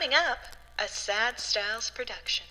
Coming up, a Sad Styles production.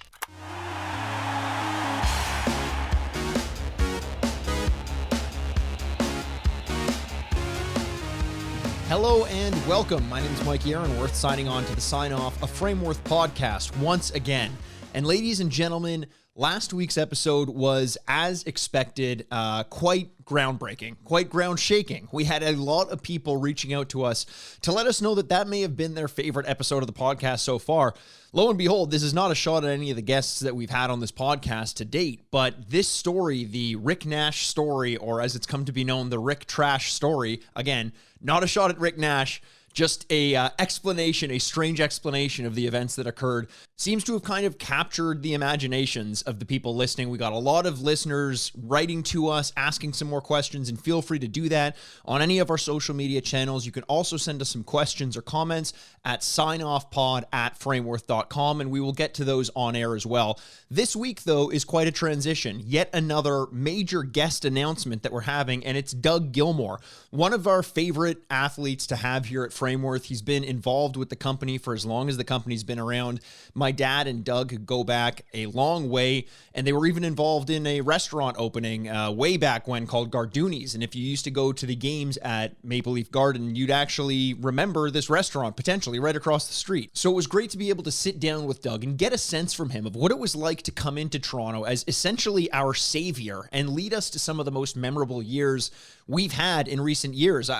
Hello and welcome. My name is Mike Aaronworth, signing on to the sign-off, a Frameworth podcast once again. And ladies and gentlemen, last week's episode was, as expected, quite groundbreaking, quite ground-shaking. We had a lot of people reaching out to us to let us know that that may have been their favorite episode of the podcast so far. Lo and behold, this is not a shot at any of the guests that we've had on this podcast to date, but this story, the Rick Nash story, or as it's come to be known, the Rick Trash story, again, not a shot at Rick Nash, just a explanation, a strange explanation of the events that occurred, seems to have kind of captured the imaginations of the people listening. We got a lot of listeners writing to us, asking some more questions, and feel free to do that on any of our social media channels. You can also send us some questions or comments at signoffpod@frameworth.com, and we will get to those on air as well. This week, though, is quite a transition. Yet another major guest announcement that we're having, and it's Doug Gilmour, one of our favorite athletes to have here at Frameworth. He's been involved with the company for as long as the company's been around. My dad and Doug go back a long way, and they were even involved in a restaurant opening way back when called Garduni's. And if you used to go to the games at Maple Leaf Garden, you'd actually remember this restaurant potentially right across the street. So it was great to be able to sit down with Doug and get a sense from him of what it was like to come into Toronto as essentially our savior and lead us to some of the most memorable years we've had in recent years.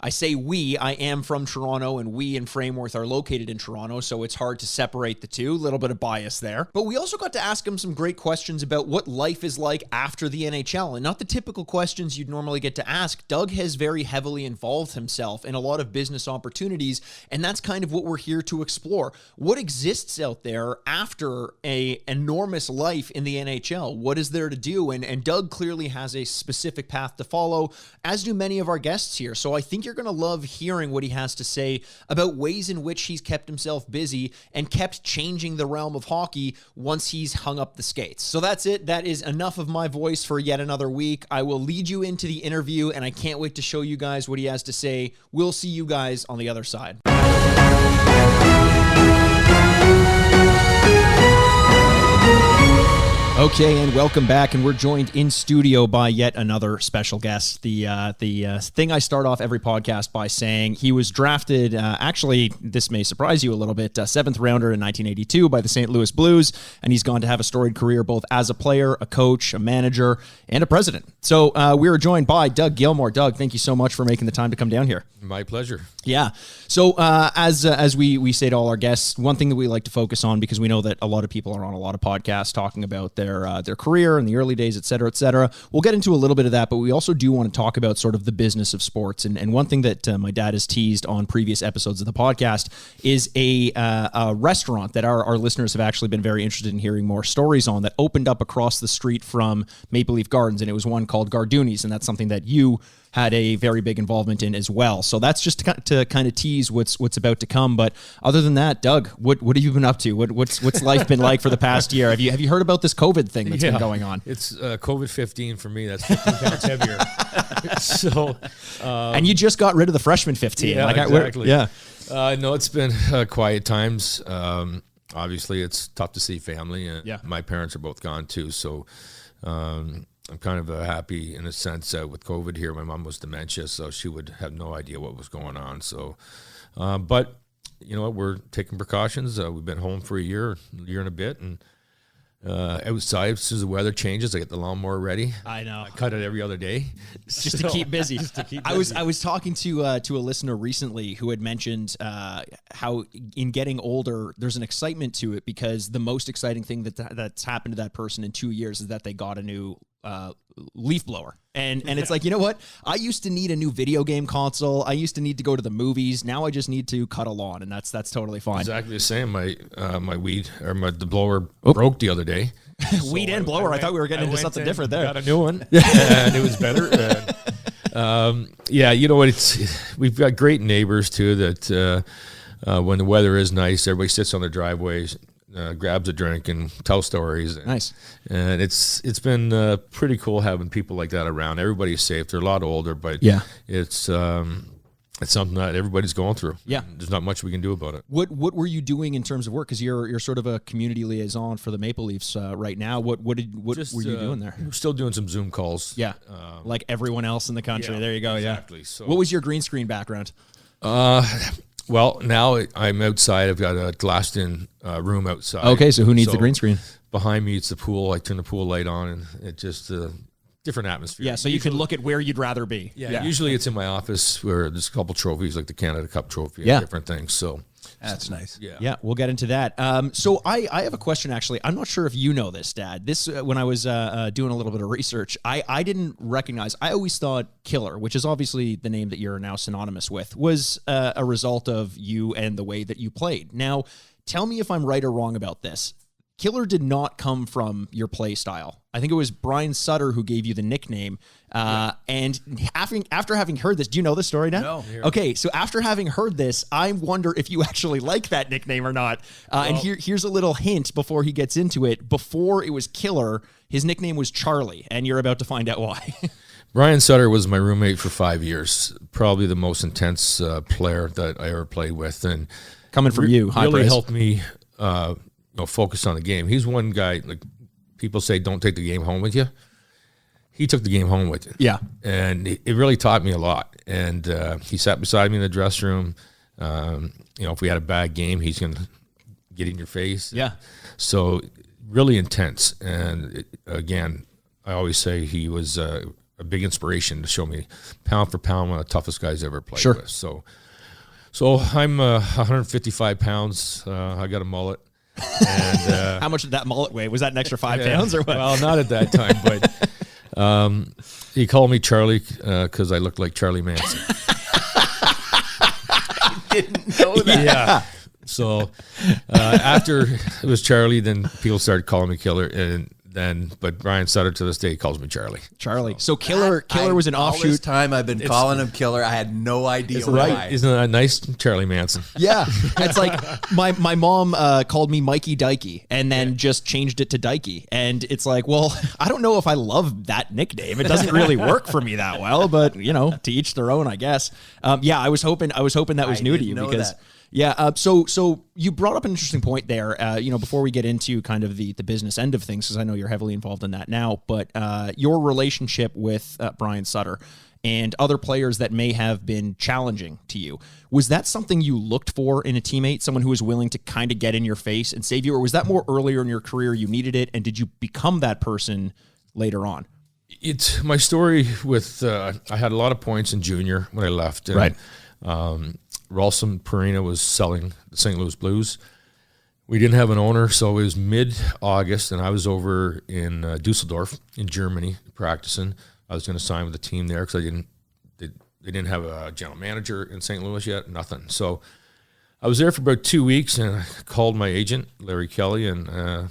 I say we, I am from Toronto, and we in Frameworth are located in Toronto, so it's hard to separate the two. A little bit of bias there. But we also got to ask him some great questions about what life is like after the NHL, and not the typical questions you'd normally get to ask. Doug has very heavily involved himself in a lot of business opportunities, and that's kind of what we're here to explore. What exists out there after an enormous life in the NHL? What is there to do? And Doug clearly has a specific path to follow, as do many of our guests here. So I think you're going to love hearing what he has to say about ways in which he's kept himself busy and kept changing the realm of hockey once he's hung up the skates. So that's it. That is enough of my voice for yet another week. I will lead you into the interview, and I can't wait to show you guys what he has to say. We'll see you guys on the other side. Okay, and welcome back, and we're joined in studio by yet another special guest. The thing I start off every podcast by saying, he was drafted, actually, this may surprise you a little bit, 7th rounder in 1982 by the St. Louis Blues, and he's gone to have a storied career both as a player, a coach, a manager, and a president. So we are joined by Doug Gilmour. Doug, thank you so much for making the time to come down here. My pleasure. Yeah. So as we say to all our guests, one thing that we like to focus on, because we know that a lot of people are on a lot of podcasts talking about their career in the early days, et cetera, et cetera. We'll get into a little bit of that, but we also do want to talk about sort of the business of sports. And one thing that my dad has teased on previous episodes of the podcast is a restaurant that our listeners have actually been very interested in hearing more stories on, that opened up across the street from Maple Leaf Gardens, and it was one called Garduni's, and that's something that you had a very big involvement in as well. So that's just to kind of tease what's about to come. But other than that, Doug, what have you been up to? What's life been like for the past year? Have you heard about this COVID thing that's been going on? It's COVID-15 for me. That's 15 pounds heavier. So, and you just got rid of the freshman 15. Yeah, exactly. Yeah. No, it's been quiet times. Obviously, it's tough to see family. And my parents are both gone too. So, I'm kind of happy in a sense with COVID here. My mom was dementia, so she would have no idea what was going on. So, but you know what? We're taking precautions. We've been home for a year and a bit, and outside, as soon as the weather changes, I get the lawnmower ready. I know. I cut it every other day. Just to keep busy. I was talking to a listener recently who had mentioned how in getting older, there's an excitement to it, because the most exciting thing that's happened to that person in 2 years is that they got a new leaf blower. And it's like, you know what? I used to need a new video game console. I used to need to go to the movies. Now I just need to cut a lawn, and that's totally fine. Exactly the same. My the blower broke the other day. Weed and blower. I thought we were getting into something different there. Got a new one, and it was better. You know what? We've got great neighbors too. That when the weather is nice, everybody sits on their driveways, grabs a drink, and tells stories. Nice. And it's been pretty cool having people like that around. Everybody's safe. They're a lot older, but it's it's something that everybody's going through. Yeah. There's not much we can do about it. What were you doing in terms of work? Because you're sort of a community liaison for the Maple Leafs right now. What were you doing there? We're still doing some Zoom calls. Yeah, like everyone else in the country. Yeah, there you go. exactly. Yeah. So, what was your green screen background? Well, now I'm outside. I've got a glassed-in room outside. Okay, so who needs the green screen? Behind me, it's the pool. I turn the pool light on, and it just different atmosphere. Yeah, so you can look at where you'd rather be. Yeah, usually it's in my office where there's a couple trophies, like the Canada Cup trophy, and different things. So that's nice. Yeah, we'll get into that. So I have a question, actually. I'm not sure if you know this, Dad. This, when I was doing a little bit of research, I didn't recognize, I always thought Killer, which is obviously the name that you're now synonymous with, was a result of you and the way that you played. Now, tell me if I'm right or wrong about this. Killer did not come from your play style. I think it was Brian Sutter who gave you the nickname. And after having heard this, do you know the story now? No. Okay, so after having heard this, I wonder if you actually like that nickname or not. And here's a little hint before he gets into it. Before it was Killer, his nickname was Charlie, and you're about to find out why. Brian Sutter was my roommate for 5 years, probably the most intense player that I ever played with. And coming from you, high really praise. helped me focus on the game. He's one guy, like people say, don't take the game home with you. He took the game home with you. Yeah. And it really taught me a lot. And he sat beside me in the dressing room. If we had a bad game, he's going to get in your face. Yeah. So really intense. And again, I always say he was a big inspiration to show me pound for pound one of the toughest guys I ever played with. So I'm 155 pounds. I got a mullet. And how much did that mullet weigh? Was that an extra 5 pounds or what? Well, not at that time, but he called me Charlie because I looked like Charlie Manson. Didn't know that. Yeah. So after it was Charlie, then people started calling me Killer, but Brian Sutter to this day calls me Charlie. Charlie. So Killer was an All offshoot. this time I've been calling him Killer. I had no idea why. Isn't that nice, Charlie Manson? Yeah. It's like my mom called me Mikey Dikey and then just changed it to Dikey. And it's like, well, I don't know if I love that nickname. It doesn't really work for me that well, but to each their own, I guess. I was hoping that was new to you because. Yeah. So you brought up an interesting point there, before we get into kind of the business end of things, because I know you're heavily involved in that now, but your relationship with Brian Sutter and other players that may have been challenging to you, was that something you looked for in a teammate, someone who was willing to kind of get in your face and save you, or was that more earlier in your career you needed it, and did you become that person later on? It's my story with, I had a lot of points in junior when I left. And, right. Ralston Perina was selling the St. Louis Blues. We didn't have an owner, so it was mid-August, and I was over in Dusseldorf in Germany practicing. I was going to sign with the team there because they didn't have a general manager in St. Louis yet, nothing. So I was there for about 2 weeks, and I called my agent, Larry Kelly, and I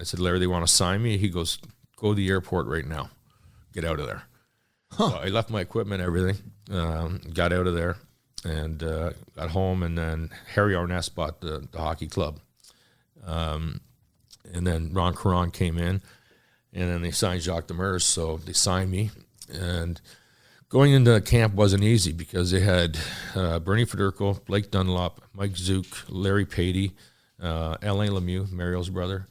said, Larry, they want to sign me. He goes, go to the airport right now. Get out of there. Huh. So I left my equipment, everything, got out of there. And got home, and then Harry Arness bought the hockey club. And then Ron Caron came in, and then they signed Jacques Demers, so they signed me. And going into camp wasn't easy because they had Bernie Federko, Blake Dunlop, Mike Zook, Larry Patey, Alain Lemieux, Mario's brother.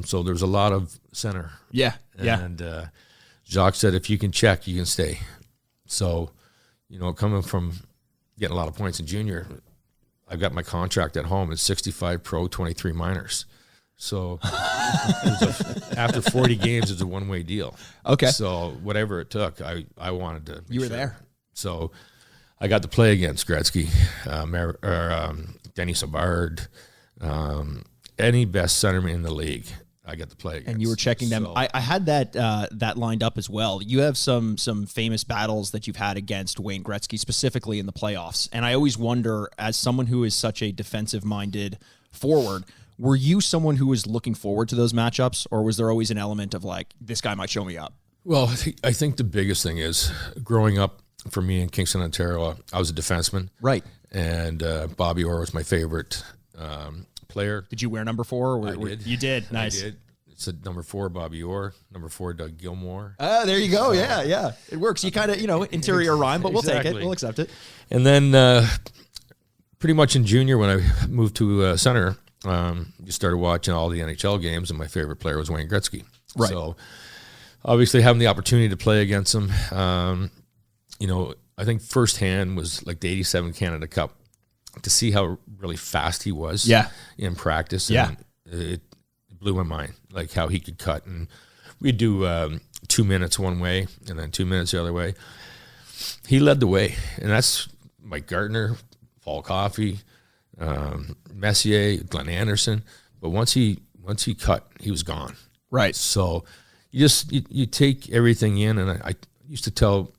So there was a lot of center. Yeah, And Jacques said, if you can check, you can stay. So, coming from getting a lot of points in junior, I've got my contract at home. It's 65 pro, 23 minors. So after 40 games, it's a one-way deal. Okay. So whatever it took, I wanted to. You were there. So I got to play against Gretzky, Denny Savard, any best centerman in the league. I got to play against. And you were checking them. So, I had that lined up as well. You have some famous battles that you've had against Wayne Gretzky, specifically in the playoffs. And I always wonder, as someone who is such a defensive-minded forward, were you someone who was looking forward to those matchups, or was there always an element of like, this guy might show me up? Well, I think the biggest thing is growing up for me in Kingston, Ontario, I was a defenseman. Right. And Bobby Orr was my favorite player. Did you wear number 4? I did. You did. Nice. I did. It's a number 4, Bobby Orr, number 4, Doug Gilmour. There you go. Yeah. It works. You kind of, interior rhyme, but we'll take it. We'll accept it. And then pretty much in junior, when I moved to center, you started watching all the NHL games, and my favorite player was Wayne Gretzky. Right. So obviously having the opportunity to play against him, I think firsthand was like the 87 Canada Cup, to see how really fast he was in practice. And it blew my mind, like how he could cut. And we'd do 2 minutes one way and then 2 minutes the other way. He led the way. And that's Mike Gardner, Paul Coffey, Messier, Glenn Anderson. But once he cut, he was gone. Right. So you take everything in. And I used to tell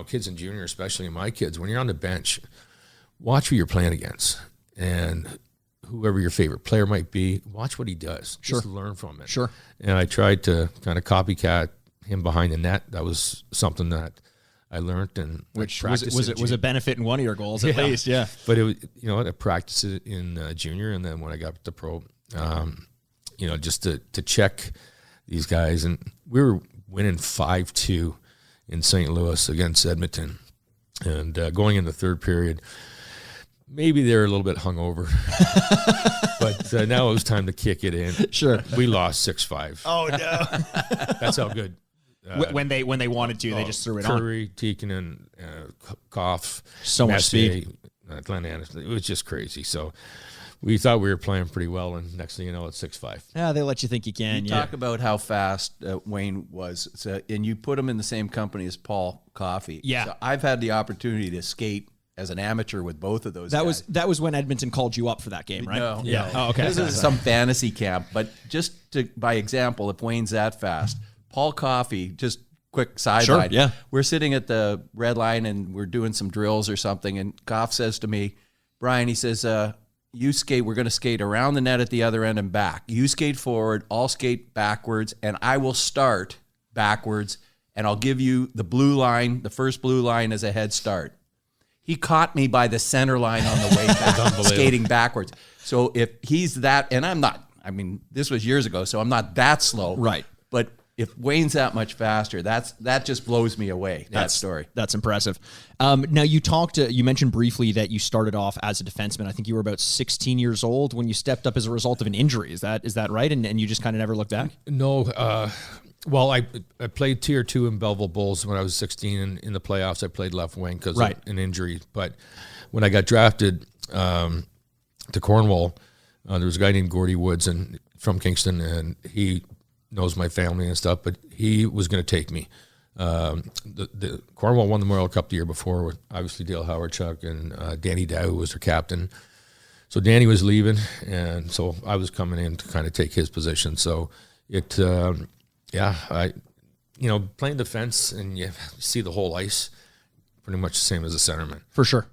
kids in junior, especially my kids, when you're on the bench, watch who you're playing against, and whoever your favorite player might be, watch what he does. Sure. Just learn from it. Sure. And I tried to kind of copycat him behind the net. That was something that I learned, and which was a benefit in one of your goals at least. Yeah. But it was, I practiced it in junior, and then when I got to pro, just to check these guys, and we were winning 5-2 in St. Louis against Edmonton, and going in the third period, maybe they were a little bit hungover, but now it was time to kick it in. Sure. We lost 6-5. Oh no. That's how good. When they wanted to, they just threw it on. Curry, Tikkanen, Koff, so much speed. Glenn Anderson. It was just crazy. So we thought we were playing pretty well, and next thing you know, it's 6-5. Yeah, they let you think you can. You talk about how fast Wayne was, and you put him in the same company as Paul Coffey. Yeah. So I've had the opportunity to skate as an amateur with both of those guys. That was when Edmonton called you up for that game, right? No. Yeah. Oh, okay. This is some fantasy camp, but just by example, if Wayne's that fast, Paul Coffey, just quick sideline. Sure, yeah. We're sitting at the red line and we're doing some drills or something, and Koff says to me, Brian, he says, you skate, we're going to skate around the net at the other end and back. You skate forward, I'll skate backwards, and I will start backwards, and I'll give you the blue line, the first blue line as a head start. He caught me by the center line on the way back, skating backwards. So if he's that, and I'm not, this was years ago, so I'm not that slow. Right. But if Wayne's that much faster, that just blows me away, that story. That's impressive. Now, you mentioned briefly that you started off as a defenseman. I think you were about 16 years old when you stepped up as a result of an injury. Is that right? And you just kind of never looked back? No. Well, I played Tier 2 in Belleville Bulls when I was 16, and in the playoffs I played left wing because of an injury. But when I got drafted to Cornwall, there was a guy named Gordy Woods from Kingston, and he knows my family and stuff, but he was going to take me. The Cornwall won the Memorial Cup the year before with obviously Dale Howardchuk and Danny Dow was their captain. So Danny was leaving, and so I was coming in to kind of take his position. So it... playing defense and you see the whole ice, pretty much the same as a centerman. For sure.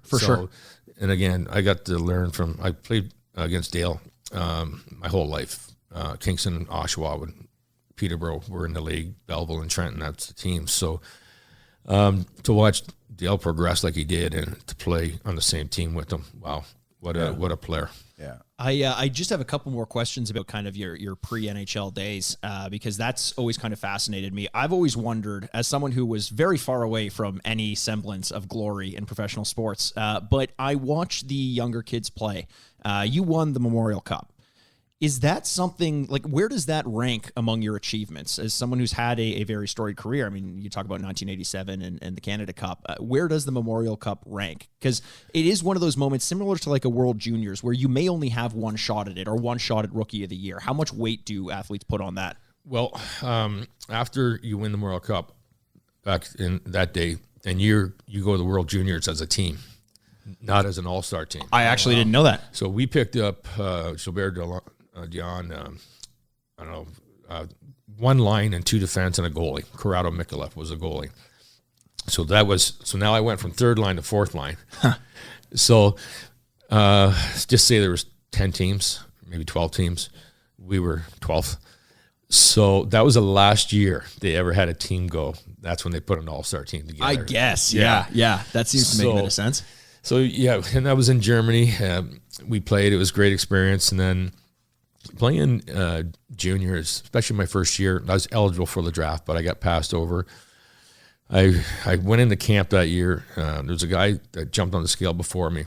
And again, I got to learn I played against Dale my whole life. Kingston, Oshawa, and Peterborough were in the league. Belleville and Trenton, that's the team. So to watch Dale progress like he did and to play on the same team with him, wow, what a player. Yeah. I just have a couple more questions about kind of your pre-NHL days because that's always kind of fascinated me. I've always wondered, as someone who was very far away from any semblance of glory in professional sports, but I watched the younger kids play. You won the Memorial Cup. Is that something, like, where does that rank among your achievements as someone who's had a very storied career? I mean, you talk about 1987 and the Canada Cup. Where does the Memorial Cup rank? Because it is one of those moments similar to like a World Juniors where you may only have one shot at it or one shot at Rookie of the Year. How much weight do athletes put on that? Well, after you win the Memorial Cup back in that day, and you go to the World Juniors as a team, not as an all-star team. I actually didn't know that. So we picked up Gilbert Dion, one line and two defense and a goalie. Corrado Mikulev was a goalie. So now I went from third line to fourth line. Huh. So just say there was 10 teams, maybe 12 teams. We were 12th. So that was the last year they ever had a team go. That's when they put an all-star team together. I guess. Yeah. That seems to make a bit of sense. So, yeah, and that was in Germany. We played. It was a great experience. And then playing juniors, especially my first year, I was eligible for the draft, but I got passed over. I went into camp that year. There was a guy that jumped on the scale before me,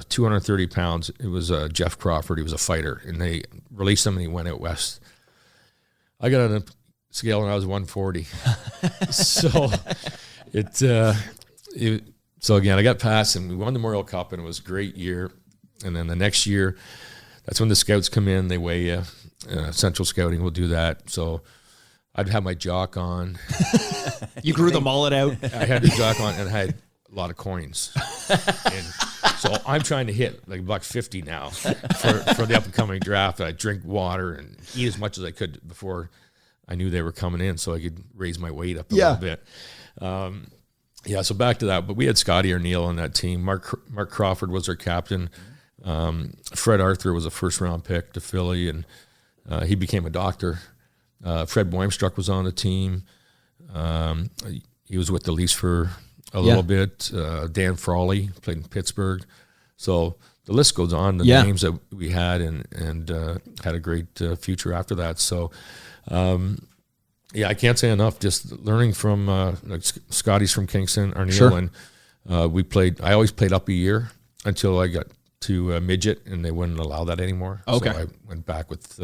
230 pounds. It was Jeff Crawford. He was a fighter, and they released him, and he went out west. I got on a scale, and I was 140. So so again, I got passed, and we won the Memorial Cup, and it was a great year. And then the next year, that's when the scouts come in. They weigh you. Central Scouting will do that. So I'd have my jock on. You grew the mullet out. I had the jock on, and I had a lot of coins. And so I'm trying to hit like $150 now for the up-and-coming draft. I drink water and eat as much as I could before I knew they were coming in, so I could raise my weight up a little bit. So back to that. But we had Scotty O'Neill on that team. Mark Crawford was our captain. Fred Arthur was a first-round pick to Philly, and he became a doctor. Fred Boimstruck was on the team. He was with the Leafs for a little bit. Dan Frawley played in Pittsburgh. So the list goes on, the names that we had, and had a great future after that. So, I can't say enough. Just learning from like Scotty's from Kingston, Arneal, and I always played up a year until I got to midget, and they wouldn't allow that anymore. Okay. So I went back with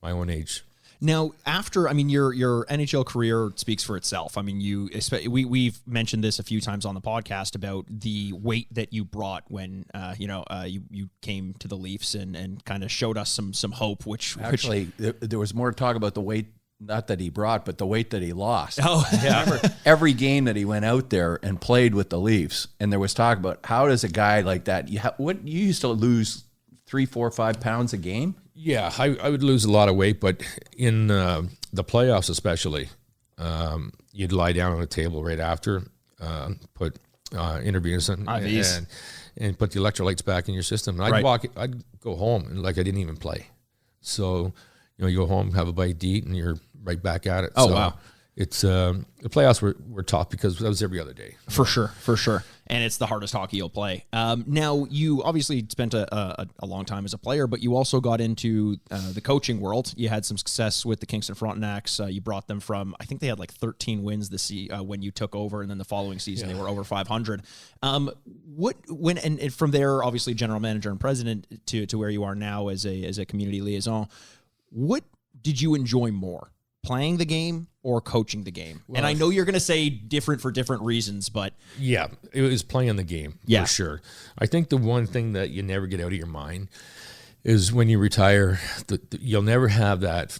my own age. Now, your NHL career speaks for itself. I mean, we've mentioned this a few times on the podcast about the weight that you brought when you came to the Leafs and kind of showed us some hope. There was more talk about the weight, not that he brought, but the weight that he lost. Oh, yeah. Remember every game that he went out there and played with the Leafs, and there was talk about how does a guy like that? You used to lose 3, 4, 5 pounds a game. Yeah, I would lose a lot of weight, but in the playoffs especially, you'd lie down on a table right after, put intravenous and put the electrolytes back in your system. And I'd go home and like I didn't even play. So, you go home, have a bite to eat, and you're right back at it. Oh, so wow. It's the playoffs were tough because that was every other day. For sure. And it's the hardest hockey you'll play. Now, you obviously spent a long time as a player, but you also got into the coaching world. You had some success with the Kingston Frontenacs. You brought them from, I think they had like 13 wins when you took over, and then the following season they were over 500. And from there, obviously general manager and president to where you are now as a community liaison, what did you enjoy more? Playing the game or coaching the game? Well, and I know you're going to say different for different reasons, but... Yeah, it was playing the game, for sure. I think the one thing that you never get out of your mind is when you retire, you'll never have that,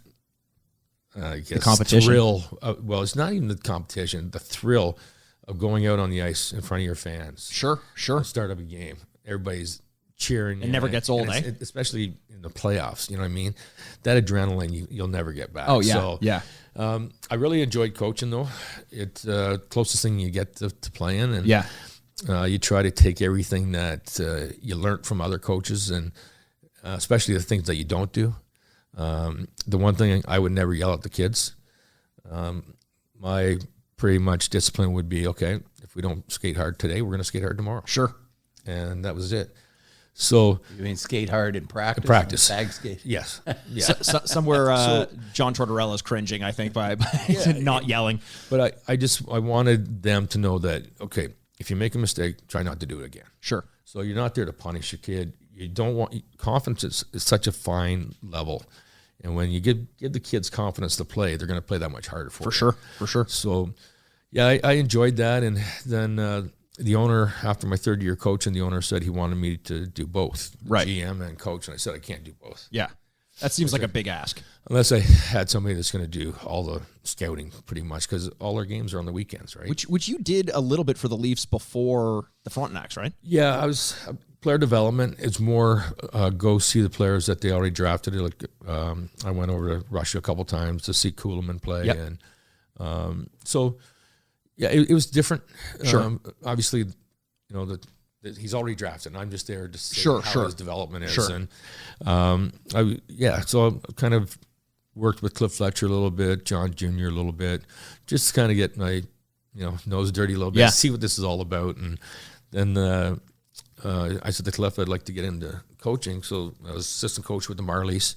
the competition. Thrill. It's not even the competition, the thrill of going out on the ice in front of your fans. Sure. Start of a game. Everybody's cheering. It never gets old, especially in the playoffs, you know what I mean? That adrenaline you'll never get back. Oh, yeah. So, I really enjoyed coaching, though. It's the closest thing you get to playing. And you try to take everything that you learned from other coaches, and especially the things that you don't do. The one thing I would never yell at the kids. My pretty much discipline would be, okay, if we don't skate hard today, we're going to skate hard tomorrow. Sure. And that was it. So you mean skate hard in practice? Practice. Bag skate. Yes. Yeah. Somewhere John Tortorella's cringing, I think, by not yelling. But I wanted them to know that, okay, if you make a mistake, try not to do it again. Sure. So you're not there to punish your kid. You don't want confidence is such a fine level. And when you give the kids confidence to play, they're going to play that much harder for you. For sure. So, yeah, I enjoyed that. And then the owner, after my third year coaching, the owner said he wanted me to do both, GM and coach. And I said, I can't do both. Yeah. That seems like a big ask. Unless I had somebody that's going to do all the scouting pretty much, because all our games are on the weekends, right? Which you did a little bit for the Leafs before the Frontenacs, right? Yeah, I was player development. It's more go see the players that they already drafted. Like I went over to Russia a couple times to see Kuhlman play. Yep. And so, yeah, it was different. Sure. Obviously, he's already drafted, and I'm just there to see how his development is. Sure. And so I kind of worked with Cliff Fletcher a little bit, John Jr. a little bit, just to kind of get my nose dirty a little bit, see what this is all about. And then I said to Cliff, I'd like to get into coaching. So I was assistant coach with the Marlies.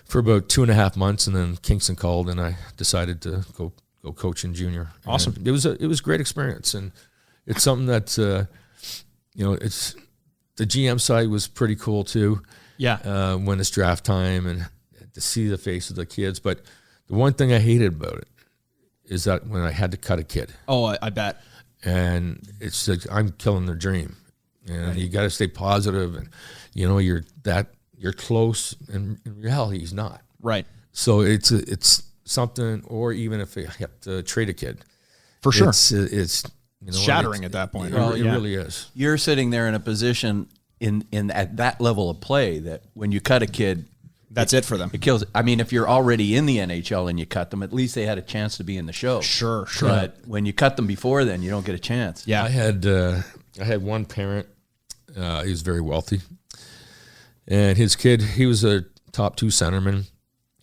for about 2.5 months, and then Kingston called, and I decided to go coach in junior. Awesome. And it was a great experience, and it's something that it's the GM side was pretty cool too. Yeah. When it's draft time and to see the face of the kids, but the one thing I hated about it is that when I had to cut a kid. Oh, I bet. And it's like I'm killing their dream, and you got to stay positive, and you're close, and in reality he's not. Right. So it's something, or even if you have to trade a kid, for sure, it's shattering at that point. It really is. You're sitting there in a position in at that level of play that when you cut a kid, that's it for them. It kills. I mean, if you're already in the NHL and you cut them, at least they had a chance to be in the show. Sure. But when you cut them before then, you don't get a chance. Yeah. I had one parent. He was very wealthy, and his kid, he was a top 2 centerman.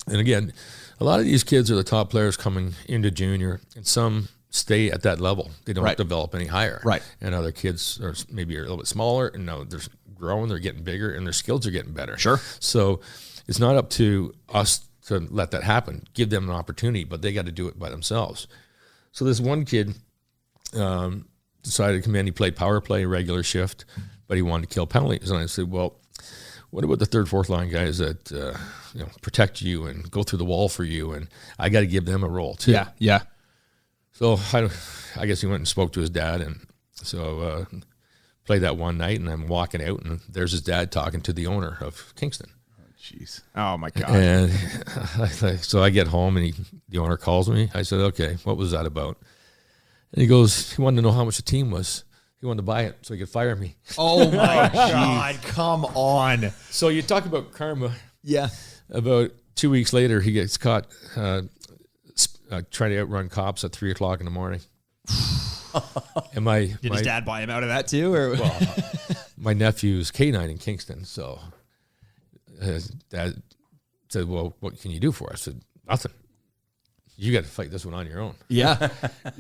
And again, a lot of these kids are the top players coming into junior, and some stay at that level. They don't develop any higher. Right. And other kids are maybe a little bit smaller, and now they're growing, they're getting bigger, and their skills are getting better. Sure. So it's not up to us to let that happen. Give them an opportunity, but they got to do it by themselves. So this one kid decided to come in. He played power play, regular shift, but he wanted to kill penalties. And I said, well, what about the third, fourth line guys that protect you and go through the wall for you? And I got to give them a role too. Yeah. So I guess he went and spoke to his dad, and so played that one night. And I'm walking out, and there's his dad talking to the owner of Kingston. Jeez. Oh my God. And so I get home, and the owner calls me. I said, okay, what was that about? And he goes, he wanted to know how much the team was. He wanted to buy it so he could fire me. Oh my God. Come on. So you talk about karma. Yeah. About 2 weeks later, he gets caught trying to outrun cops at 3:00 in the morning. And Did his dad buy him out of that too? Or? Well, my nephew's K9 in Kingston, so his dad said, well, what can you do for us? I said, nothing. You got to fight this one on your own. Yeah.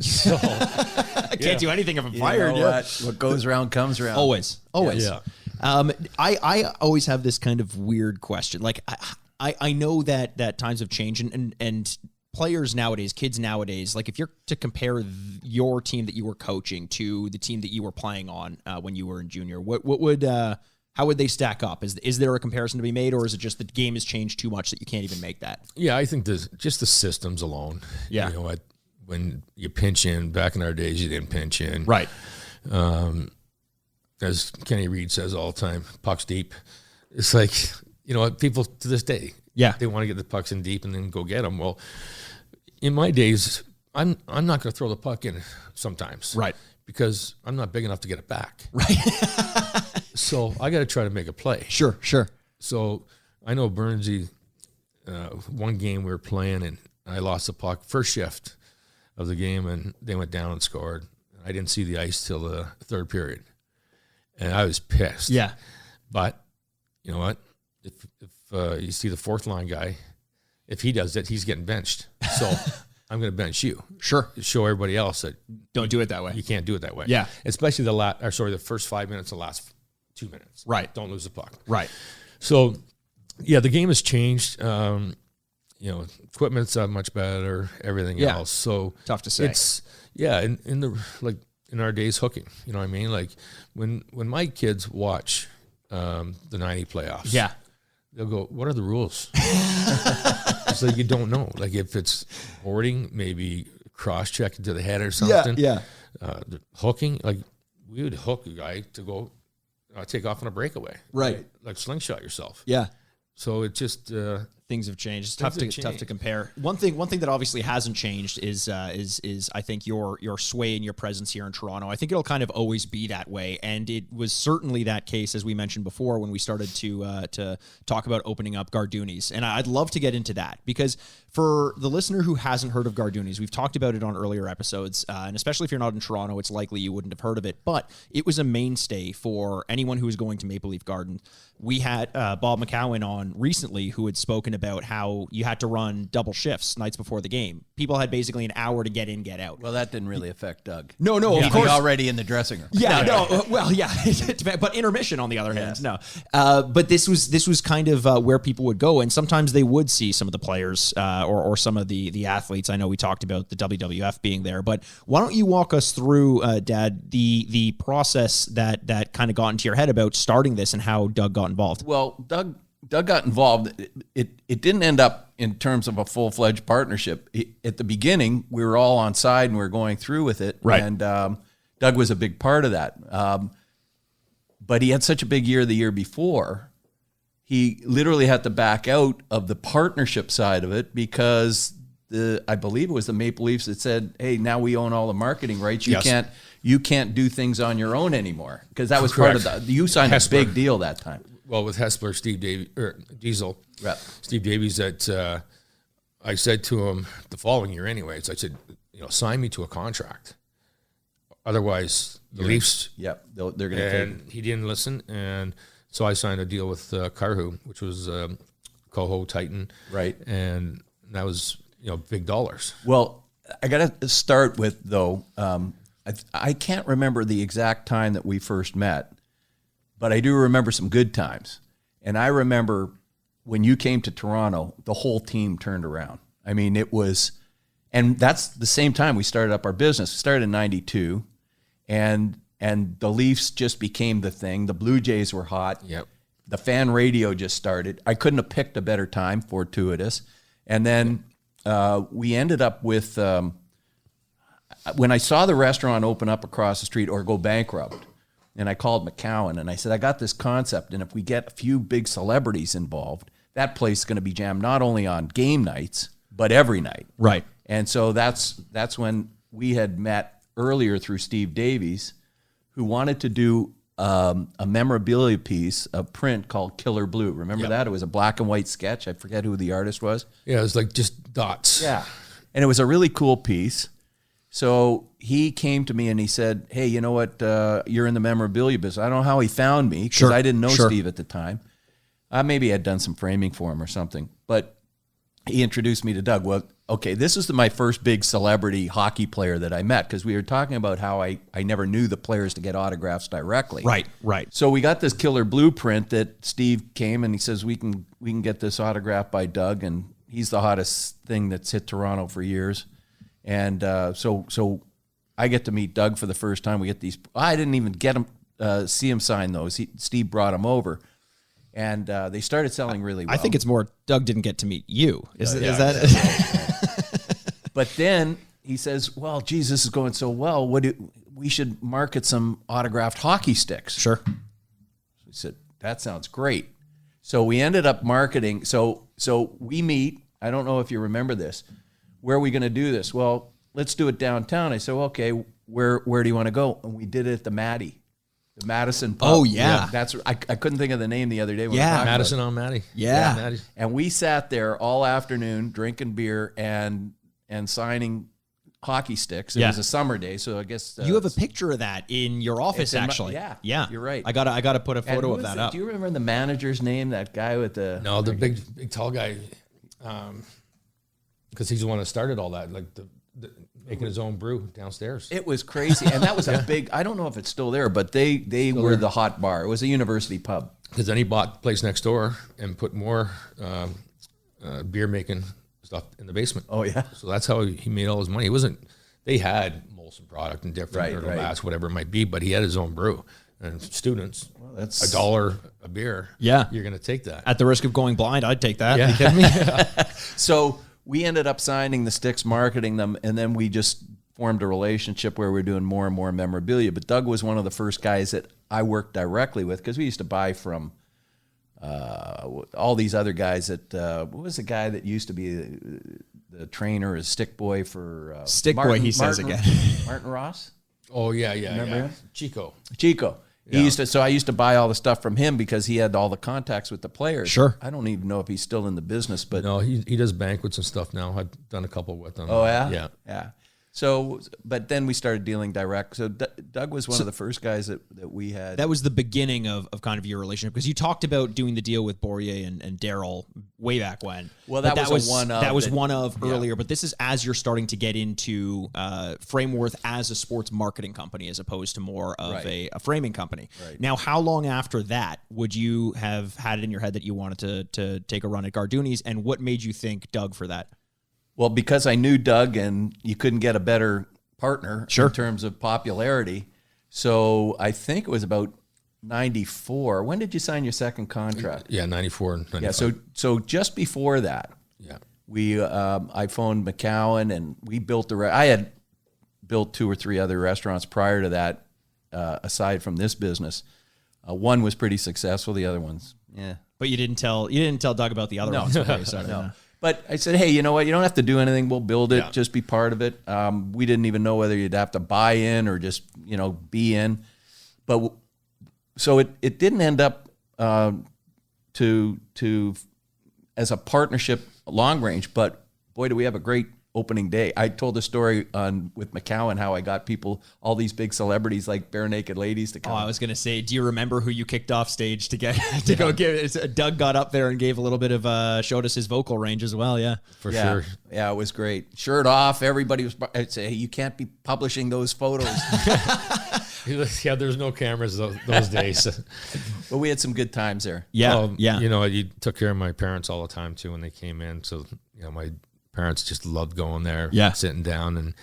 So I can't do anything if I'm fired. What goes around comes around. Always. Yeah. I always have this kind of weird question. Like I know that times have changed, and players nowadays, kids nowadays, like if you're to compare your team that you were coaching to the team that you were playing on when you were in junior, how would they stack up? Is there a comparison to be made, or is it just the game has changed too much that you can't even make that? Yeah, I think just the systems alone. Yeah. When you pinch in, back in our days, you didn't pinch in. Right. As Kenny Reed says all the time, pucks deep. It's like, people to this day, they want to get the pucks in deep and then go get them. Well, in my days, I'm not going to throw the puck in sometimes. Right. Because I'm not big enough to get it back. Right. So I got to try to make a play. Sure. So I know Burnsy, one game we were playing, and I lost the puck first shift of the game, and they went down and scored. I didn't see the ice till the third period, and I was pissed. Yeah. But you know what? If you see the fourth line guy, if he does it, he's getting benched. So I'm going to bench you. Sure. Show everybody else that don't do it that way. You can't do it that way. Yeah. Especially the first 5 minutes, the last 2 minutes. Right. Don't lose the puck. Right. So, yeah, the game has changed. Equipment's much better. Everything else. So tough to say. It's in our days, hooking. You know what I mean? Like when my kids watch the '90 playoffs. Yeah. They'll go, what are the rules? It's like you don't know. Like if it's boarding, maybe cross-check into the head or something. Yeah. The hooking, like we would hook a guy to go take off on a breakaway. Right. Like slingshot yourself. Yeah. So it just things have changed. It's tough to compare. One thing that obviously hasn't changed is I think your sway and your presence here in Toronto. I think it'll kind of always be that way, and it was certainly that case as we mentioned before when we started to talk about opening up Gardooni's, and I'd love to get into that because for the listener who hasn't heard of Gardooni's, we've talked about it on earlier episodes, and especially if you're not in Toronto, it's likely you wouldn't have heard of it, but it was a mainstay for anyone who was going to Maple Leaf Garden. We had Bob McCowan on recently who had spoken about how you had to run double shifts nights before the game. People had basically an hour to get in, get out. Well, that didn't really affect Doug. No, He'd of course. be already in the dressing room. Yeah, no, well, yeah, but intermission on the other hand, no. But this was kind of where people would go, and sometimes they would see some of the players or some of the athletes. I know we talked about the WWF being there, but why don't you walk us through, Dad, the process that kind of got into your head about starting this and how Doug got involved? Well, Doug got involved. It didn't end up in terms of a full-fledged partnership. At the beginning, we were all on side and we were going through with it. Right. And Doug was a big part of that. But he had such a big year the year before, he literally had to back out of the partnership side of it because I believe it was the Maple Leafs that said, "Hey, now we own all the marketing rights. You can't do things on your own anymore," because that was Correct. part of you signed Hesper. a big deal that time. Well, with Hesper, Diesel, Right. Steve Davies, that I said to him the following year anyways, I said, sign me to a contract. Otherwise, the Leafs. Yep, they're going to take it. And he didn't listen. And so I signed a deal with Carhu, which was Coho Titan. Right. And that was, big dollars. Well, I got to start with, though, I can't remember the exact time that we first met, but I do remember some good times. And I remember when you came to Toronto, the whole team turned around. I mean, it was, and that's the same time we started up our business. We started in 92, and the Leafs just became the thing. The Blue Jays were hot. Yep. The fan radio just started. I couldn't have picked a better time, fortuitous. And then we ended up with, when I saw the restaurant open up across the street or go bankrupt, and I called McCowan and I said, I got this concept, and if we get a few big celebrities involved, that place is going to be jammed not only on game nights, but every night. Right. And so that's when we had met earlier through Steve Davies, who wanted to do a memorabilia piece, a print called Killer Blue. Remember that? It was a black and white sketch. I forget who the artist was. Yeah, it was like just dots. Yeah. And it was a really cool piece. So he came to me and he said, hey, you know what? You're in the memorabilia business. I don't know how he found me because I didn't know Steve at the time. Maybe I'd done some framing for him or something. But he introduced me to Doug. Well, okay, this is my first big celebrity hockey player that I met, because we were talking about how I never knew the players to get autographs directly. Right. So we got this Killer Blueprint that Steve came and he says, we can get this autographed by Doug, and he's the hottest thing that's hit Toronto for years. And so I get to meet Doug for the first time. We get these. I didn't even get him see him sign those. Steve brought them over, and they started selling really well. I think it's more Doug didn't get to meet you. Is that? But then he says, well, geez, this is going so well. We should market some autographed hockey sticks. Sure. We said, that sounds great. So we ended up marketing. So we meet. I don't know if you remember this. Where are we going to do this? Well, let's do it downtown. I said, well, okay, where do you want to go? And we did it at the Madison pub. Oh, yeah. That's I couldn't think of the name the other day. When Yeah. we were talking Madison about on Matty. Yeah. Matty. and we sat there all afternoon drinking beer and signing hockey sticks. It was a summer day, so I guess You have a picture of that in your office, It's in my- actually. yeah, you're right. I gotta put a and photo who of was that it? up. Do you remember the manager's name? That guy with the No, the big tall guy, because he's the one that started all that, like the making his own brew downstairs. It was crazy, and that was a big. I don't know if it's still there, but they were there. the hot bar. It was a university pub. Because then he bought the place next door and put more beer making stuff in the basement. Oh yeah. So that's how he made all his money. It wasn't. They had Molson product and different or Right. Labatt, whatever it might be, but he had his own brew. And students, that's $1 a beer. Yeah. You're going to take that. At the risk of going blind, I'd take that. Yeah. Are you kidding me? So we ended up signing the sticks, marketing them, and then we just formed a relationship where we're doing more and more memorabilia. But Doug was one of the first guys that I worked directly with, because we used to buy from all these other guys. What was the guy that used to be the trainer, as stick boy for Stick boy, he says again. Martin Ross? Oh, yeah. Remember him? Chico. He used to. So I used to buy all the stuff from him because he had all the contacts with the players. Sure. I don't even know if he's still in the business, but No, he does banquets and stuff now. I've done a couple with him. oh yeah, Yeah. yeah. So, but then we started dealing direct. So Doug was one of the first guys that we had. That was the beginning of kind of your relationship, because you talked about doing the deal with Bourrier and Daryl way back when. Well, that was one of. That was one of earlier, but this is as you're starting to get into Frameworth as a sports marketing company as opposed to more of a framing company. Right. Now, how long after that would you have had it in your head that you wanted to take a run at Garduni's, and what made you think Doug for that? Well, because I knew Doug, and you couldn't get a better partner in terms of popularity. So I think it was about 94. When did you sign your second contract? Yeah, 94 and 95. Yeah, so just before that, we I phoned McCowan, and we built I had built 2 or 3 other restaurants prior to that, aside from this business. One was pretty successful. The other one's, But you didn't tell Doug about the other ones. Okay, sorry. No. But I said, hey, you know what? You don't have to do anything. We'll build it. Just be part of it. We didn't even know whether you'd have to buy in or just, be in. But so it didn't end up to as a partnership long range. But boy, do we have a great opening day. I told the story with McCowan how I got all these big celebrities like Bare Naked Ladies to come. Oh, I was going to say, do you remember who you kicked off stage to get to go give? Doug got up there and gave a little bit of showed us his vocal range as well. Yeah, for sure. Yeah, it was great. Shirt off, everybody was. I'd say, hey, you can't be publishing those photos. Yeah, there's no cameras those days. But we had some good times there. Yeah. You took care of my parents all the time too when they came in. So my parents just loved going there, sitting down, and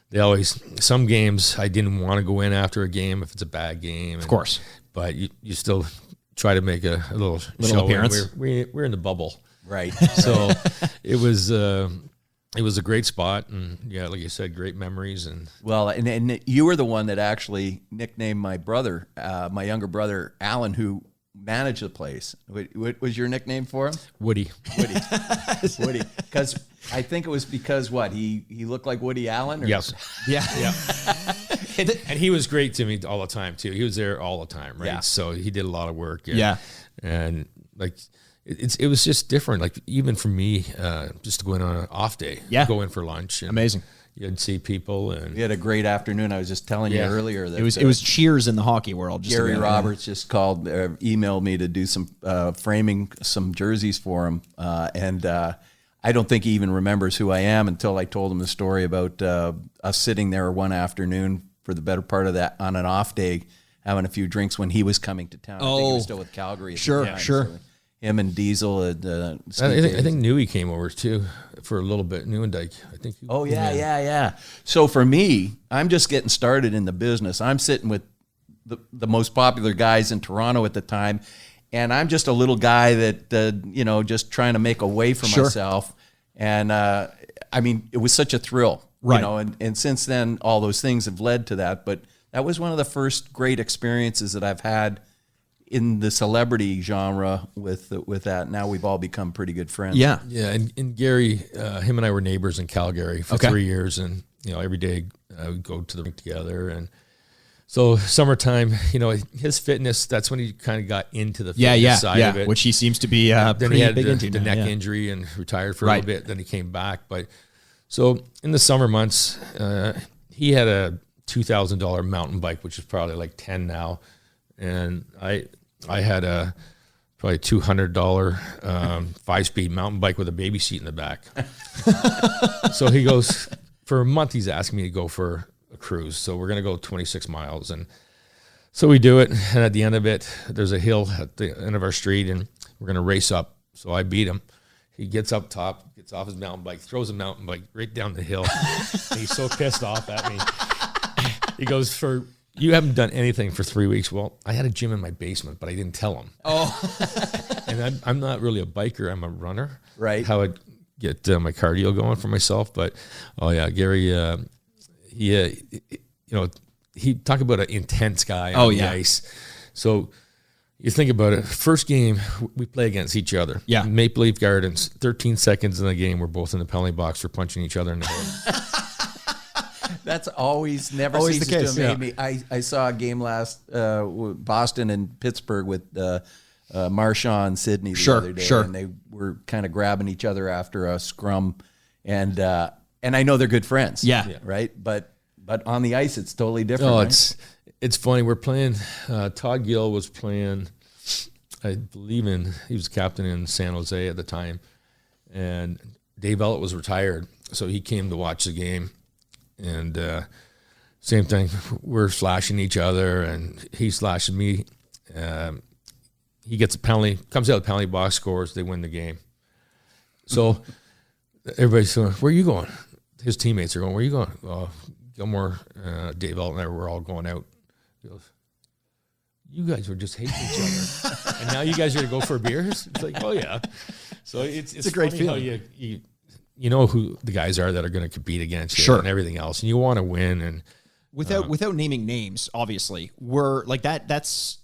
they always, some games I didn't want to go in after a game if it's a bad game, of course, but you still try to make a little show appearance. We're in the bubble, right? So it was a great spot, and like you said, great memories. And well, and you were the one that actually nicknamed my brother, my younger brother Alan, who managed the place. What was your nickname for him? Woody. Because I think it was because he looked like Woody Allen. Yes. Yeah. And he was great to me all the time too. He was there all the time, right? Yeah. So he did a lot of work. And like it was just different. Like even for me, just going on an off day, go in for lunch. And amazing. You'd see people, and we had a great afternoon. I was just telling you earlier that it was cheers in the hockey world. Gary Roberts just emailed me to do some framing some jerseys for him, and I don't think he even remembers who I am until I told him the story about us sitting there one afternoon for the better part of that on an off day, having a few drinks when he was coming to town. I think he was still with Calgary. At the time, sure. So him and Diesel. I think Newey came over too for a little bit. Newendike, I think. Yeah. So for me, I'm just getting started in the business. I'm sitting with the most popular guys in Toronto at the time, and I'm just a little guy that just trying to make a way for myself. And I mean, it was such a thrill, right? And since then, all those things have led to that. But that was one of the first great experiences that I've had in the celebrity genre with that. Now we've all become pretty good friends. Yeah. And Gary, him and I were neighbors in Calgary for 3 years, and every day we'd go to the rink together. And so summertime, his fitness, that's when he kind of got into the fitness side of it, which he seems to be then he had big the into neck injury and retired for a little bit. Then he came back, but so in the summer months, he had a $2,000 mountain bike, which is probably like 10 now, and I had a probably $200 5-speed mountain bike with a baby seat in the back. So he goes, for a month he's asking me to go for a cruise. So we're going to go 26 miles. And so we do it. And at the end of it, there's a hill at the end of our street, and we're going to race up. So I beat him. He gets up top, gets off his mountain bike, throws a mountain bike right down the hill. And he's so pissed off at me. He goes, you haven't done anything for 3 weeks. Well, I had a gym in my basement, but I didn't tell him. Oh. And I'm not really a biker. I'm a runner. Right. How I'd get my cardio going for myself. But, Gary, he talked about an intense guy on the ice. So you think about it. First game, we play against each other. Yeah. Maple Leaf Gardens, 13 seconds in the game, we're both in the penalty box for punching each other in the head. That's always never always ceases the case, to amaze me. I saw a game last Boston and Pittsburgh with Marchand and Sydney the other day, and they were kind of grabbing each other after a scrum, and and I know they're good friends. Yeah. Right. But on the ice, it's totally different. No, right? it's funny. We're playing. Todd Gill was playing. I believe he was captain in San Jose at the time, and Dave Ellett was retired, so he came to watch the game, and same thing. We're slashing each other, and he slashes me. He gets a penalty, comes out of the penalty box, scores. They win the game. So everybody's going, "Where are you going?" His teammates are going, "Where are you going?" Gilmour, Dave Ellett, and I were all going out. He goes, "You guys were just hating each other, and now you guys are going to go for beers?" It's like, oh yeah. So it's a great funny feeling. How you know who the guys are that are going to compete against you, Sure. and everything else, and you want to win. And Without naming names, obviously, we're like that. That's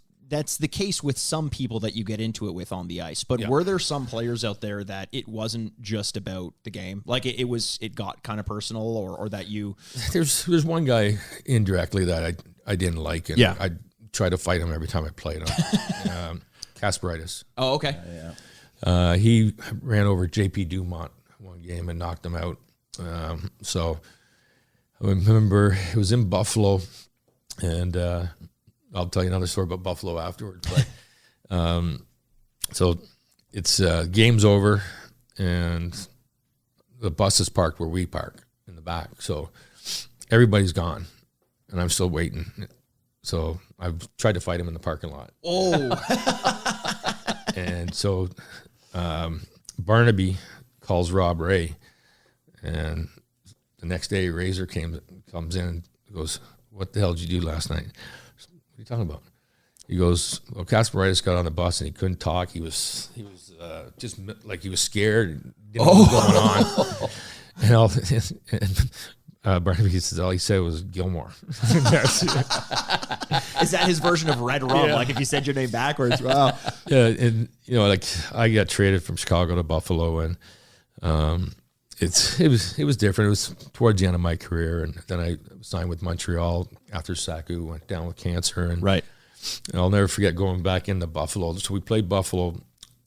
the case with some people that you get into it with on the ice. But were there some players out there that it wasn't just about the game? Like it got kind of personal, or that you? There's one guy indirectly that I didn't like, and I tried to fight him every time I played him. Kasperitis. Oh, okay. He ran over J.P. Dumont one game and knocked him out. So I remember it was in Buffalo, and I'll tell you another story about Buffalo afterwards. But so it's game's over, and the bus is parked where we park in the back. So everybody's gone, and I'm still waiting. So I've tried to fight him in the parking lot. Oh. And so Barnaby calls Rob Ray, and the next day Razor comes in and goes, "What the hell did you do last night?" What are you talking about? He goes, "Well, Kasperitis got on the bus and he couldn't talk. He was just like he was scared, and didn't know what was going on." And Barnaby says all he said was Gilmour. Is that his version of Red Rum? Yeah. Like if you said your name backwards? Wow. Yeah, and like I got traded from Chicago to Buffalo, and it was different. It was towards the end of my career, and then I signed with Montreal after Saku went down with cancer, and Right. And I'll never forget going back into Buffalo. So we played Buffalo.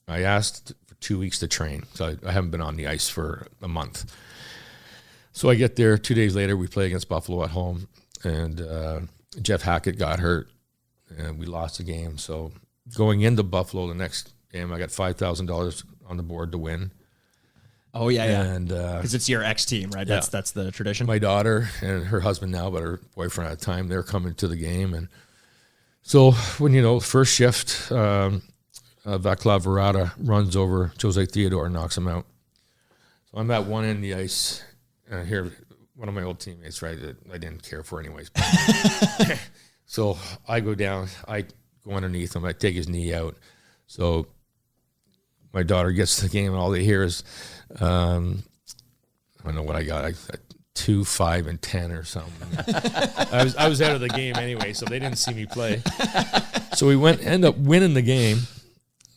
I asked for 2 weeks to train, so I haven't been on the ice for a month. So I get there 2 days later. We play against Buffalo at home, and Jeff Hackett got hurt, and we lost the game. So going into Buffalo the next game, I got $5,000 on the board to win. Oh yeah, yeah. And Because it's your ex team, right? yeah. That's the tradition. my daughter and her husband now, but her boyfriend at the time, they're coming to the game. And so when, first shift, Vaclav Varada runs over Jose Theodore and knocks him out. So I'm at one end of the ice, and I hear one of my old teammates, right, that I didn't care for anyways. So I go down, I go underneath him, I take his knee out. So my daughter gets to the game, and all they hear is, I don't know what I got, 2, 5, and 10 or something. I was out of the game anyway, so they didn't see me play. So we end up winning the game.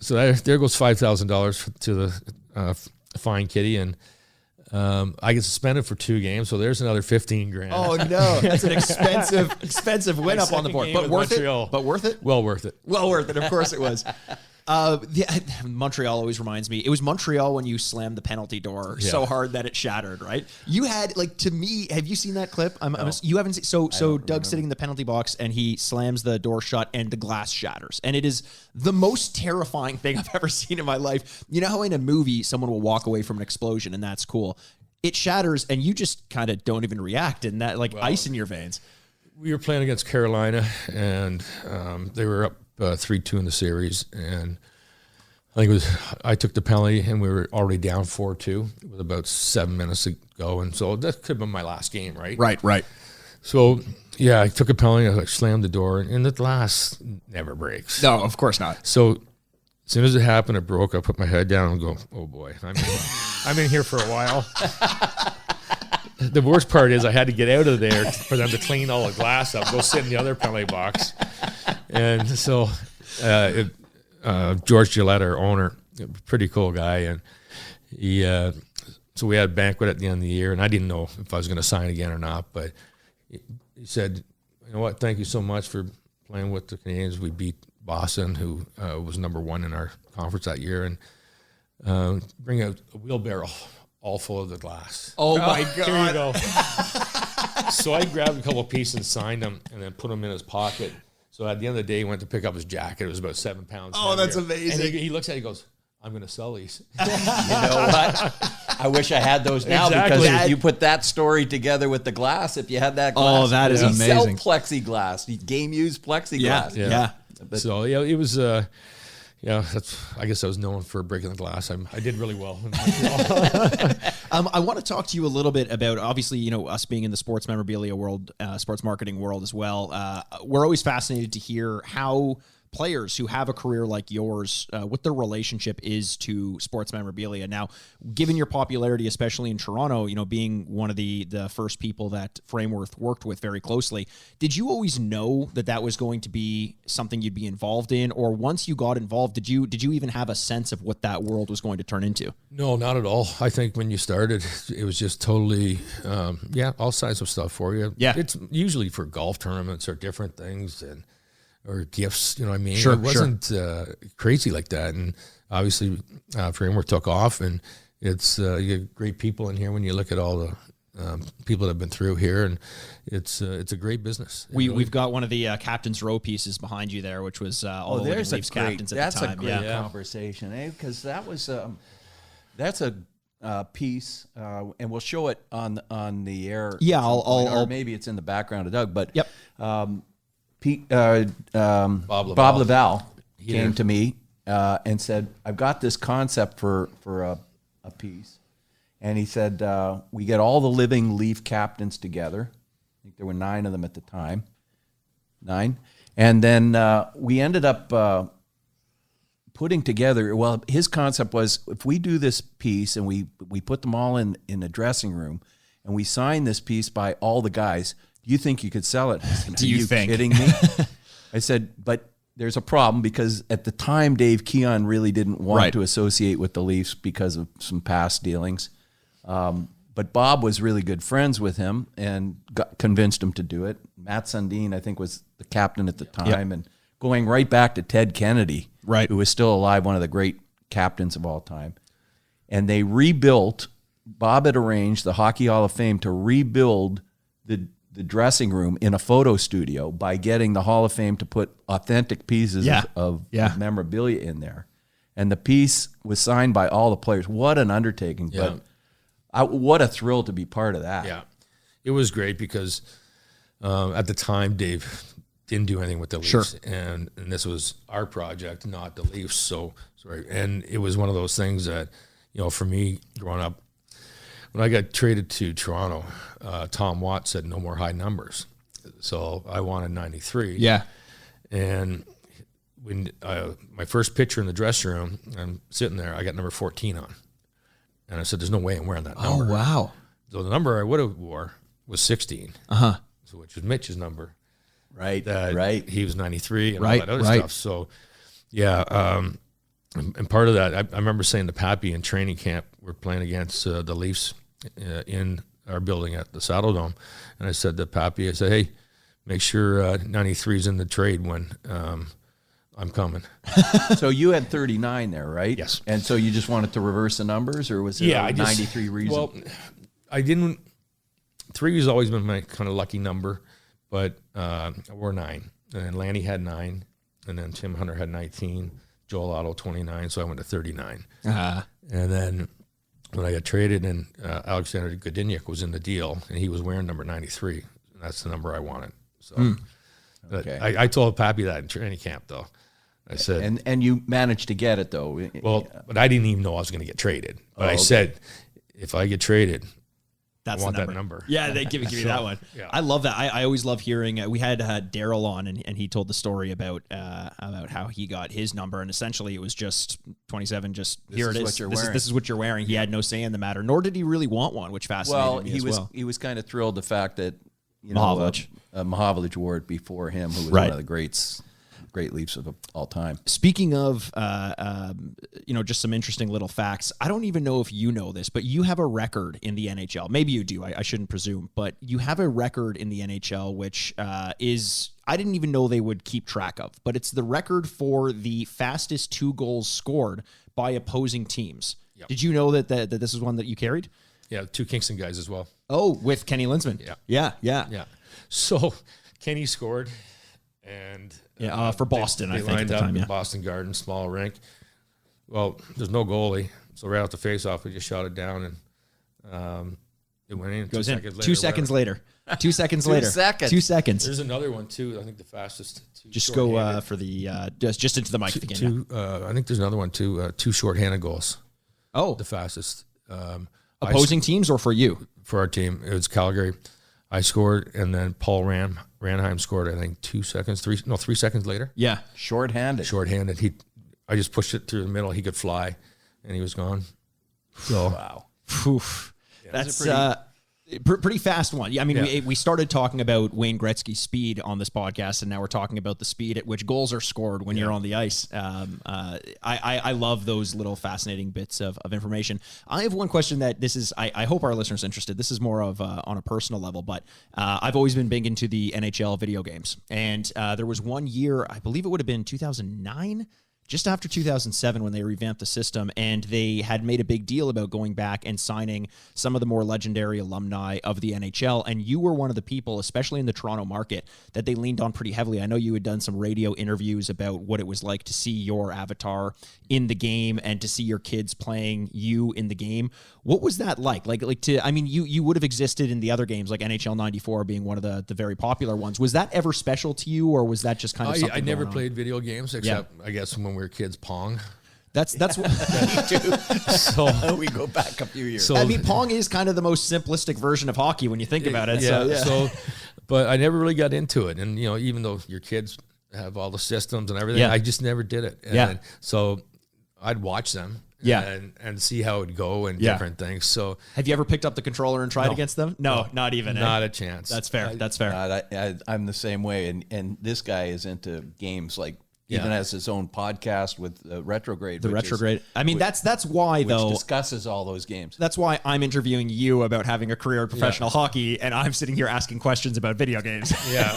So there goes $5,000 to the fine kitty, and I get suspended for 2 games. So there's another $15,000. Oh no, that's an expensive win up on the board, but worth Montreal. it. But worth it. Well worth it. Well worth it. Of course it was. Montreal always reminds me. It was Montreal when you slammed the penalty door so hard that it shattered. Right? You had to me. Have you seen that clip? You haven't seen. So Doug's sitting in the penalty box and he slams the door shut and the glass shatters. And it is the most terrifying thing I've ever seen in my life. You know how in a movie someone will walk away from an explosion and that's cool. It shatters and you just kind of don't even react, and that ice in your veins. We were playing against Carolina, and they were up 3-2 in the series, and I think I took the penalty, and we were already down 4-2 with about 7 minutes to go, and so that could have been my last game, right? Right. So yeah, I took a penalty, I slammed the door, and the glass never breaks. No, of course not. So as soon as it happened, it broke. I put my head down and go, oh boy, I'm in here for a while. The worst part is I had to get out of there for them to clean all the glass up, go sit in the other penalty box. And so George Gillette, our owner, pretty cool guy, and he so we had a banquet at the end of the year, and I didn't know if I was going to sign again or not, but he said, "You know what, thank you so much for playing with the Canadians. We beat Boston, who was number 1 in our conference that year, and bring out a wheelbarrow all full of the glass. Oh my Here you go. So I grabbed a couple of pieces and signed them and then put them in his pocket. So at the end of the day, he went to pick up his jacket. It was about 7 pounds. Oh, that's heavier. amazing. And he looks at it, he goes, I'm going to sell these. You know what? I wish I had those now Exactly. because you put that story together with the glass. If you had that glass, Oh, that is we amazing. Sell plexiglass, game used plexiglass. Yeah. So yeah, it was. Yeah, I guess I was known for breaking the glass. I did really well. I want to talk to you a little bit about, obviously, you know, us being in the sports memorabilia world, sports marketing world as well. We're always fascinated to hear how players who have a career like yours, what their relationship is to sports memorabilia. Now, given your popularity, especially in Toronto, you know, being one of the first people that Frameworth worked with very closely, did you always know that was going to be something you'd be involved in? Or once you got involved, did you even have a sense of what that world was going to turn into? No, not at all. I think when you started, it was just totally, all sides of stuff for you. Yeah. It's usually for golf tournaments or different things or gifts, you know what I mean? Sure, it wasn't crazy like that. And obviously, Frameworth took off, and it's you have great people in here when you look at all the people that have been through here, and it's a great business. We've got one of the captain's row pieces behind you there, which was all the Leafs captains at the time. That's a great conversation, because that was that's a piece, and we'll show it on the air. Yeah, or maybe it's in the background of Doug, but yep. Bob Laval came to me and said, I've got this concept for a piece. And he said, we get all the living Leaf captains together. I think there were 9 of them at the time. 9. And then we ended up putting together, well, his concept was, if we do this piece and we put them all in the dressing room and we sign this piece by all the guys, do you think you could sell it? I said, do you think? Kidding me? I said, but there's a problem, because at the time Dave Keon really didn't want to associate with the Leafs because of some past dealings. But Bob was really good friends with him and convinced him to do it. Matt Sundin, I think, was the captain at the time, and going right back to Ted Kennedy, who was still alive, one of the great captains of all time. And they rebuilt, Bob had arranged the Hockey Hall of Fame to rebuild the dressing room in a photo studio by getting the Hall of Fame to put authentic pieces of memorabilia in there. And the piece was signed by all the players. What an undertaking. Yeah. But what a thrill to be part of that. Yeah. It was great because at the time, Dave didn't do anything with the Leafs. Sure. And this was our project, not the Leafs. So, sorry. And it was one of those things that, you know, for me growing up, when I got traded to Toronto, Tom Watt said no more high numbers. So I wanted 93. Yeah. And when my first picture in the dressing room, I'm sitting there, I got number 14 on. And I said, there's no way I'm wearing that number. Oh, wow. So the number I would have wore was 16. Uh-huh. So which was Mitch's number. Right. He was 93 and all that other stuff. So, yeah. And part of that, I remember saying to Pappy in training camp, we're playing against the Leafs in our building at the Saddle Dome. And I said to Pappy, I said, hey, make sure 93 is in the trade when I'm coming. So you had 39 there, right? Yes. And so you just wanted to reverse the numbers, or was it a 93 reason? Well, I didn't. 3 has always been my kind of lucky number, but I wore 9. And then Lanny had 9, and then Tim Hunter had 19, Joel Otto 29, so I went to 39. Uh-huh. And then when I got traded, and Alexander Godinnik was in the deal, and he was wearing number 93. And that's the number I wanted. So Okay. I told Pappy that in training camp, though. I said, and you managed to get it, though. well, but I didn't even know I was going to get traded. But I said, if I get traded, That's I want the that number. Yeah, they give me that one. Yeah. I love that. I always love hearing. We had Daryl on, and he told the story about how he got his number, and essentially it was just 27. Just here it is. This is what you're wearing. He had no say in the matter, nor did he really want one, which fascinated me as well. He was kind of thrilled the fact that Mahavlich wore it before him, who was one of the great Leafs of all time. Speaking of, just some interesting little facts. I don't even know if you know this, but you have a record in the NHL. Maybe you do. I shouldn't presume, but you have a record in the NHL, which is, I didn't even know they would keep track of, but it's the record for the fastest 2 goals scored by opposing teams Yep. Did you know that this is one that you carried? Yeah, 2 Kingston guys as well. Oh, with Kenny Linsman. Yeah. So Kenny scored, and for Boston, they I think at lined the up time. in Yeah. Boston Garden, small rink. Well, there's no goalie, so right off the face-off, we just shot it down, and it went in. Goes in. 2 2 seconds later. 2 seconds 2 later. seconds. 2 seconds. There's another one too. I think the fastest. Just go for the just into the mic again. I think there's another one too. 2 shorthanded goals. Oh, The fastest. opposing teams or for you? For our team, it was Calgary. I scored, and then Paul Ranheim scored. I think 3 seconds later. Yeah. Shorthanded. I just pushed it through the middle. He could fly, and he was gone. So Wow. Oof. That's pretty fast one. Yeah, I mean, we started talking about Wayne Gretzky's speed on this podcast, and now we're talking about the speed at which goals are scored when you're on the ice. I love those little fascinating bits of information. I have one question that I hope our listeners are interested. This is more of on a personal level, but I've always been big into the NHL video games. And there was one year, I believe it would have been 2009, just after 2007 when they revamped the system, and they had made a big deal about going back and signing some of the more legendary alumni of the NHL. And you were one of the people, especially in the Toronto market, that they leaned on pretty heavily. I know you had done some radio interviews about what it was like to see your avatar in the game and to see your kids playing you in the game. What was that like? You would have existed in the other games, like NHL 94 being one of the very popular ones. Was that ever special to you, or was that just kind of something I never going on? played video games except, I guess, when we were kids, Pong. That's what So We go back a few years. So- I mean, Pong is kind of the most simplistic version of hockey when you think about it. But I never really got into it. And, even though your kids have all the systems and everything, I just never did it. And so I'd watch them and see how it would go and different things. So have you ever picked up the controller and tried No. against them? No, not even. not a chance. That's fair. That's fair. I'm the same way, and this guy is into games like even has his own podcast with Retrograde. The Retrograde. I mean, that's why which though. discusses all those games. That's why I'm interviewing you about having a career in professional hockey, and I'm sitting here asking questions about video games. Yeah.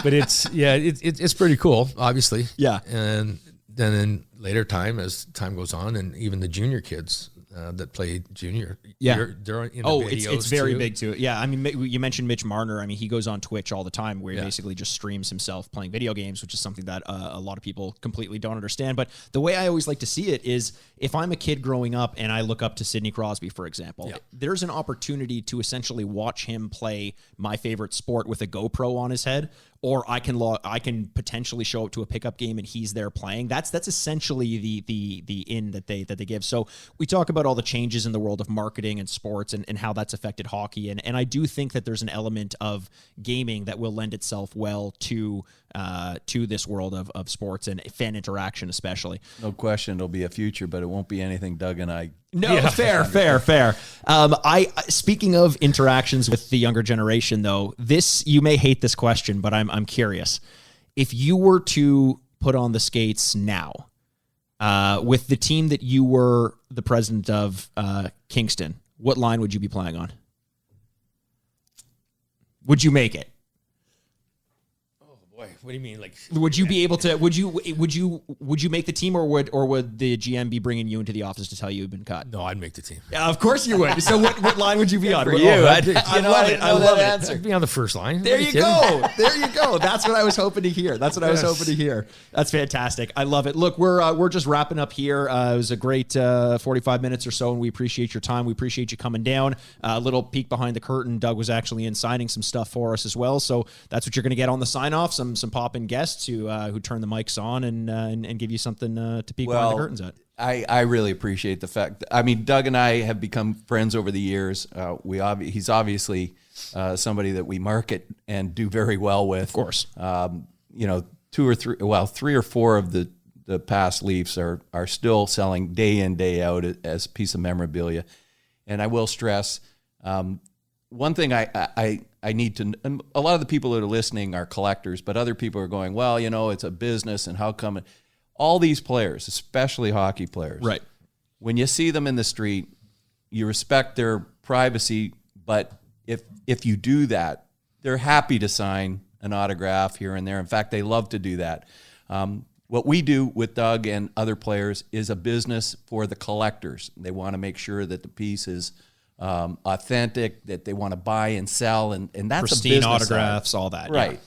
But it's pretty cool, obviously. Yeah. And then in later time, as time goes on, and even the junior kids that play junior, they're in the videos it's very too. big too. Yeah, I mean, you mentioned Mitch Marner. I mean, he goes on Twitch all the time where he basically just streams himself playing video games, which is something that a lot of people completely don't understand. But the way I always like to see it is if I'm a kid growing up and I look up to Sidney Crosby, for example, there's an opportunity to essentially watch him play my favorite sport with a GoPro on his head. Or I can potentially show up to a pickup game and he's there playing. That's essentially the in that they give. So we talk about all the changes in the world of marketing and sports and how that's affected hockey. And I do think that there's an element of gaming that will lend itself well to this world of sports and fan interaction, especially. No question, it'll be a future, but it won't be anything Doug and I. No, fair. Speaking of interactions with the younger generation, though, you may hate this question, but I'm curious. If you were to put on the skates now, with the team that you were the president of, Kingston, what line would you be playing on? Would you make it? Boy, what do you mean? Like, Would you be able to? Would you make the team, or would the GM be bringing you into the office to tell you you've been cut? no, I'd make the team. Yeah, of course you would. So what line would you be on? For What- you, oh, I love it. I love it. I'd be on the first line. There Are you kidding? go. There you go. That's what I was hoping to hear. That's fantastic. I love it. Look, we're just wrapping up here. It was a great 45 minutes or so, and we appreciate your time. We appreciate you coming down. A little peek behind the curtain. Doug was actually in signing some stuff for us as well. So that's what you're going to get on the sign off. Some pop-in guests who turn the mics on and give you something to peek behind the curtains at. I really appreciate the fact. I mean, Doug and I have become friends over the years. He's obviously somebody that we market and do very well with. Of course. 3 or 4 of the past Leafs are still selling day in, day out as a piece of memorabilia. And I will stress, one thing I need to, and a lot of the people that are listening are collectors, but other people are going, well, it's a business, and how come all these players, especially hockey players, Right. when you see them in the street, you respect their privacy, but if you do that, they're happy to sign an autograph here and there. In fact, they love to do that. what we do with Doug and other players is a business for the collectors. They want to make sure that the piece is authentic, that they want to buy and sell, and that's pristine a business autographs, side. all that. Right. Yeah.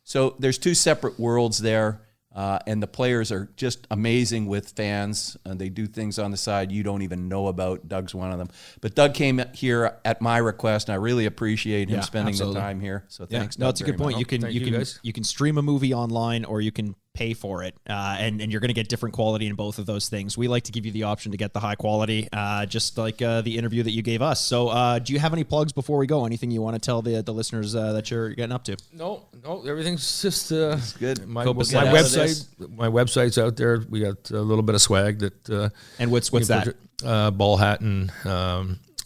So there's two separate worlds there, and the players are just amazing with fans. They do things on the side you don't even know about. Doug's one of them. But Doug came here at my request, and I really appreciate him spending the time here. So thanks. No, Doug, it's a good point. You can stream a movie online, or you can pay for it, and you're going to get different quality in both of those things. We like to give you the option to get the high quality, just like the interview that you gave us. So do you have any plugs before we go? Anything you want to tell the listeners that you're getting up to? No, everything's just good. My website's out there. We got a little bit of swag that. And what's that? Ball hat and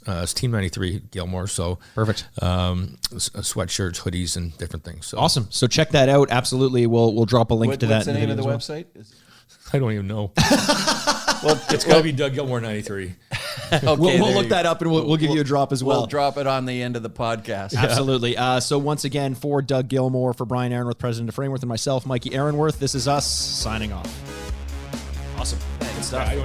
it's Team 93 Gilmour. So perfect. Sweatshirts, hoodies, and different things. So. Awesome. So check that out. Absolutely. We'll drop a link to that. What's the name of the website? I don't even know. Well, it's got to be Doug Gilmour 93. Okay, we'll look that up, and we'll give you a drop as well. We'll drop it on the end of the podcast. Absolutely. So once again, for Doug Gilmour, for Brian Aaronworth, president of Frameworth, and myself, Mikey Aaronworth, this is us signing off. Awesome. Good stuff. I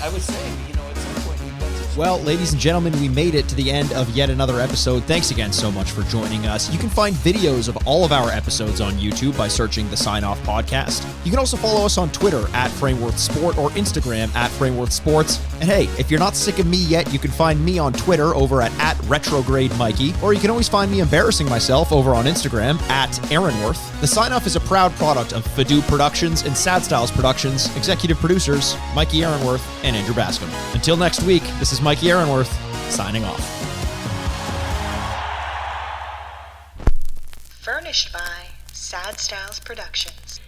was saying, at some point we've done some. Well, ladies and gentlemen, we made it to the end of yet another episode. Thanks again so much for joining us. You can find videos of all of our episodes on YouTube by searching the Sign Off Podcast. You can also follow us on Twitter at Frameworth Sport or Instagram at Frameworth Sports. And hey, if you're not sick of me yet, you can find me on Twitter over at Retrograde Mikey, or you can always find me embarrassing myself over on Instagram at Aaronworth. The Sign Off is a proud product of Fadoo Productions and Sad Styles Productions. Executive producers Mikey Aaronworth and Andrew Bascom. Until next week, this is Mikey Aaronworth signing off. Furnished by Sad Styles Productions.